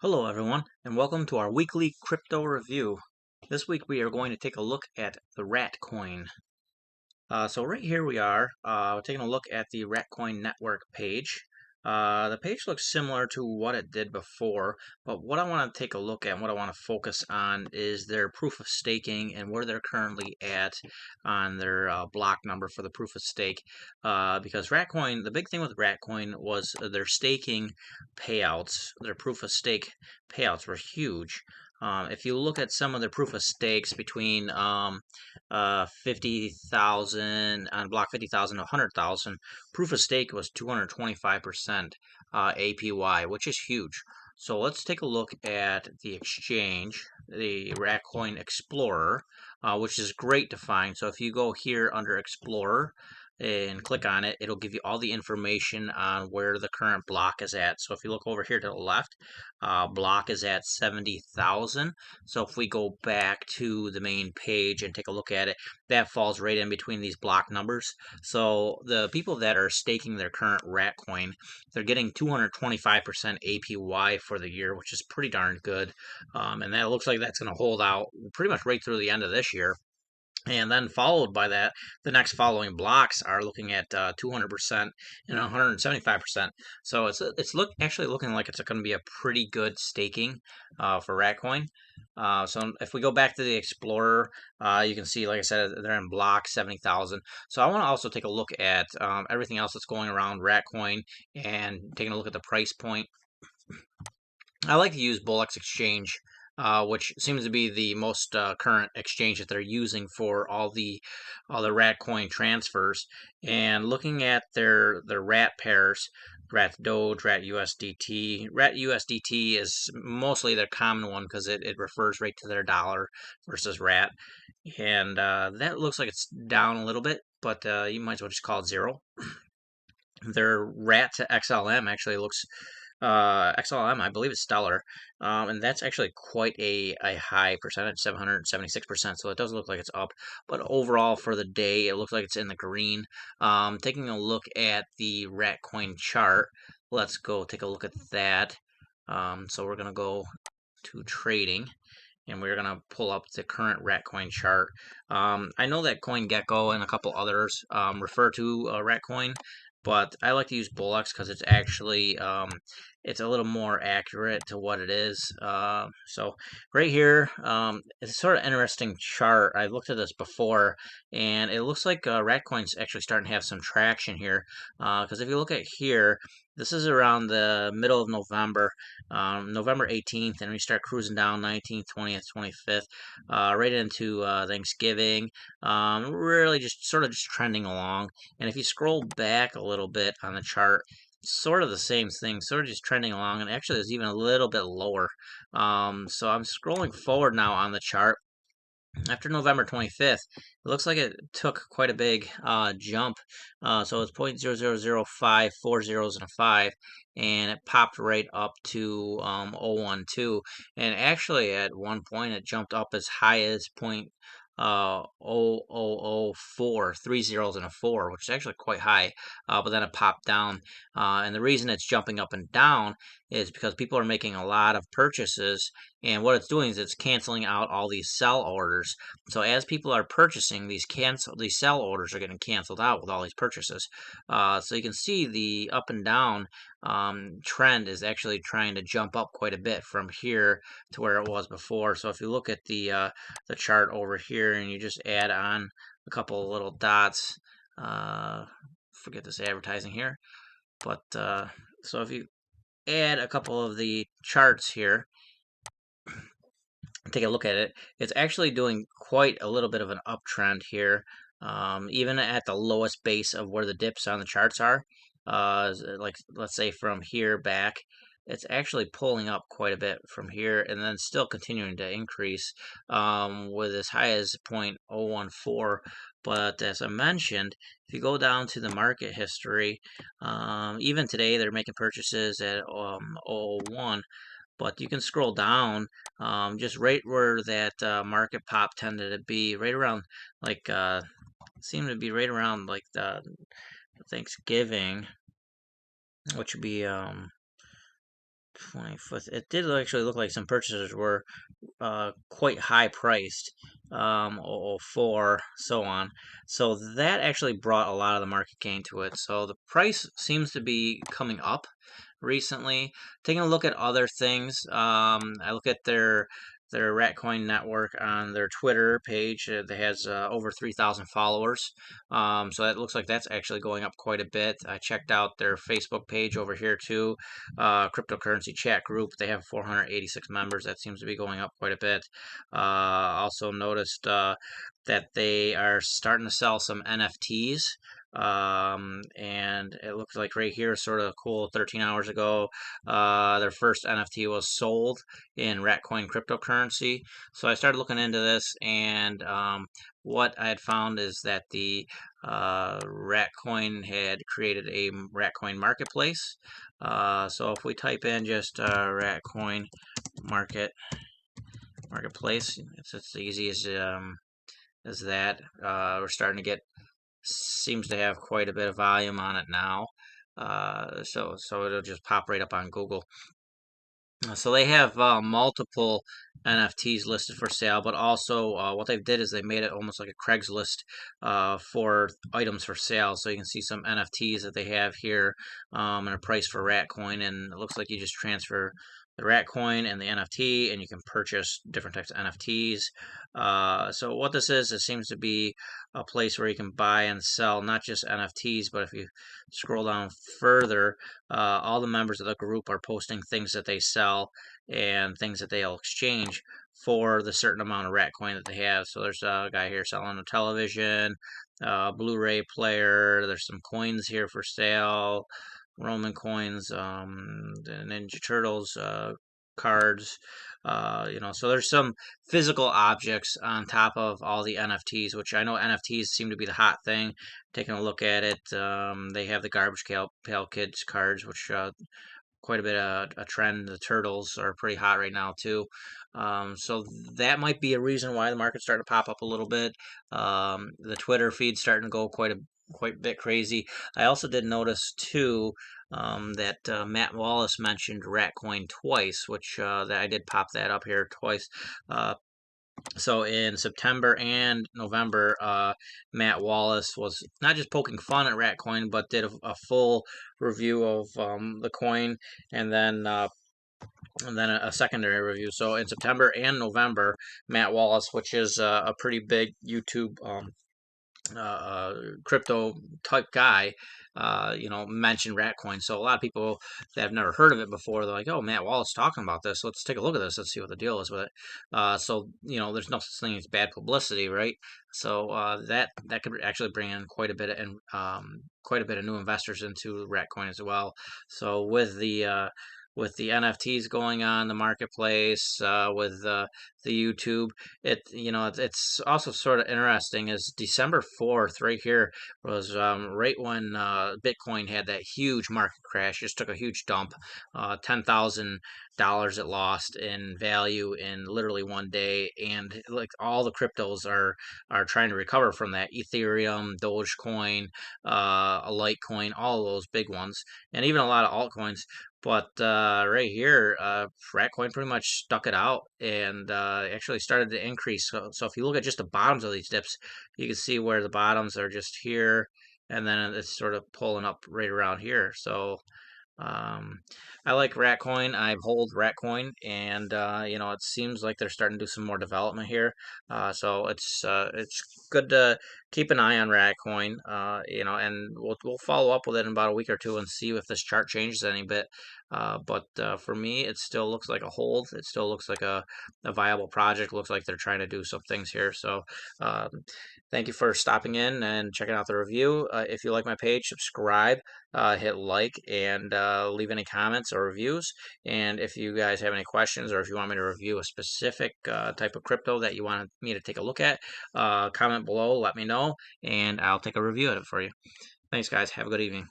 Hello, everyone, and welcome to our weekly crypto review. This week we are going to take a look at the Ratcoin. So right here we are taking a look at the Ratcoin network page. The page looks similar to what it did before, but what I want to take a look at and what I want to focus on is their proof of staking and where they're currently at on their block number for the proof of stake. Because Ratcoin, the big thing with Ratcoin was their staking payouts, their proof of stake payouts were huge. If you look at some of the proof of stakes between 50,000 on block 50,000 to 100,000. Proof of stake was 225% APY, which is huge. So let's take a look at the exchange, the Ratcoin Explorer, which is great to find. So if you go here under Explorer and click on it, it'll give you all the information on where the current block is at. So if you look over here to the left, block is at 70,000. So if we go back to the main page and take a look at it, that falls right in between these block numbers. So the people that are staking their current Ratcoin, they're getting 225% APY for the year, which is pretty darn good. And that looks like that's going to hold out pretty much right through the end of this year. And then followed by that, the next following blocks are looking at 200% and 175%. So it's actually looking like it's going to be a pretty good staking for Ratcoin. So if we go back to the Explorer, you can see, like I said, they're in block 70,000. So I want to also take a look at everything else that's going around Ratcoin and taking a look at the price point. I like to use Bullx Exchange, which seems to be the most current exchange that they're using for all the Ratcoin transfers. And looking at their Rat pairs, Rat Doge, Rat USDT. Rat USDT is mostly their common one because it refers right to their dollar versus Rat. And that looks like it's down a little bit, but you might as well just call it zero. Their Rat to XLM actually looks XLM, I believe it's stellar, and that's actually quite a high percentage, 776%. So it does look like it's up, but overall for the day, it looks like it's in the green. Taking a look at the Ratcoin chart, let's go take a look at that. So we're gonna go to trading, and we're gonna pull up the current Ratcoin chart. I know that CoinGecko and a couple others refer to Ratcoin, but I like to use Bullx because it's actually it's a little more accurate to what it is. So right here, it's sort of interesting chart. I looked at this before, and it looks like Ratcoin's actually starting to have some traction here. Because if you look at here, this is around the middle of November, November 18th, and we start cruising down 19th, 20th, 25th, right into Thanksgiving. Really just sort of just trending along. And if you scroll back a little bit on the chart, sort of the same thing, sort of just trending along, and actually it's even a little bit lower. So I'm scrolling forward now on the chart. After November 25th, it looks like it took quite a big jump. So it's 0.0005, 4 zeros and a 5, and it popped right up to 0.012. And actually, at one point, it jumped up as high as 0.0004, 3 zeros and a 4, which is actually quite high, but then it popped down. And the reason it's jumping up and down is because people are making a lot of purchases, and what it's doing is it's canceling out all these sell orders. So as people are purchasing, these sell orders are getting canceled out with all these purchases. So you can see the up and down trend is actually trying to jump up quite a bit from here to where it was before. So if you look at the chart over here and you just add on a couple of little dots, forget this advertising here, but so if you add a couple of the charts here, take a look at it, it's actually doing quite a little bit of an uptrend here, even at the lowest base of where the dips on the charts are. Like let's say from here back, it's actually pulling up quite a bit from here, and then still continuing to increase with as high as 0.014. But as I mentioned, if you go down to the market history, even today they're making purchases at 0.001. But you can scroll down, just right where that market pop tended to be, right around like seemed to be right around like the Thanksgiving, which would be 25th. It did actually look like some purchases were quite high priced, 004, so on. So that actually brought a lot of the market gain to it. So the price seems to be coming up recently. Taking a look at other things, I look at their Ratcoin network on their Twitter page that has over 3,000 followers. So that looks like that's actually going up quite a bit. I checked out their Facebook page over here too, cryptocurrency chat group. They have 486 members. That seems to be going up quite a bit. Also noticed that they are starting to sell some NFTs. And it looks like right here, sort of cool. 13 hours ago, their first NFT was sold in Ratcoin cryptocurrency. So I started looking into this, and what I had found is that the Ratcoin had created a Ratcoin marketplace. So if we type in just Ratcoin marketplace, it's as easy as that. We're starting to get, seems to have quite a bit of volume on it now. So it'll just pop right up on Google. So they have multiple NFTs listed for sale, but also what they did is they made it almost like a Craigslist for items for sale. So you can see some NFTs that they have here, and a price for Ratcoin, and it looks like you just transfer the Ratcoin and the NFT, and you can purchase different types of NFTs. So what this is, it seems to be a place where you can buy and sell not just NFTs, but if you scroll down further, all the members of the group are posting things that they sell and things that they'll exchange for the certain amount of Ratcoin that they have. So there's a guy here selling a television, Blu-ray player. There's some coins here for sale, Roman coins, the Ninja Turtles cards. So there's some physical objects on top of all the NFTs, which I know NFTs seem to be the hot thing. Taking a look at it, they have the Garbage Pail Kids cards, which quite a bit of a trend. The turtles are pretty hot right now too. So that might be a reason why the market's starting to pop up a little bit. The Twitter feed's starting to go quite a bit crazy. I also did notice too that Matt Wallace mentioned Ratcoin twice, which that I did pop that up here twice. So in September and November, Matt Wallace was not just poking fun at Ratcoin, but did a full review of the coin, and then a secondary review. So in September and November, Matt Wallace, which is a pretty big YouTube crypto type guy, mentioned Ratcoin. So a lot of people that have never heard of it before, they're like, "Oh, Matt Wallace talking about this. Let's take a look at this. Let's see what the deal is with it." So there's no such thing as bad publicity, right? So that could actually bring in quite a bit of new investors into Ratcoin as well. So with the NFTs going on the marketplace, with the YouTube, it's also sort of interesting. Is December 4th right here was right when Bitcoin had that huge market crash, just took a huge dump, $10,000 it lost in value in literally one day, and like all the cryptos are trying to recover from that. Ethereum, Dogecoin, a Litecoin, all of those big ones, and even a lot of altcoins. But right here, Ratcoin pretty much stuck it out and actually started to increase. So if you look at just the bottoms of these dips, you can see where the bottoms are just here, and then it's sort of pulling up right around here. So um, I like Ratcoin. I hold Ratcoin, and it seems like they're starting to do some more development here. So it's good to keep an eye on Ratcoin. And we'll follow up with it in about a week or two and see if this chart changes any bit. But for me, it still looks like a hold. It still looks like a viable project. Looks like they're trying to do some things here. So um, thank you for stopping in and checking out the review. If you like my page, subscribe, hit like, and leave any comments or reviews. And if you guys have any questions, or if you want me to review a specific type of crypto that you want me to take a look at, comment below, let me know, and I'll take a review of it for you. Thanks, guys. Have a good evening.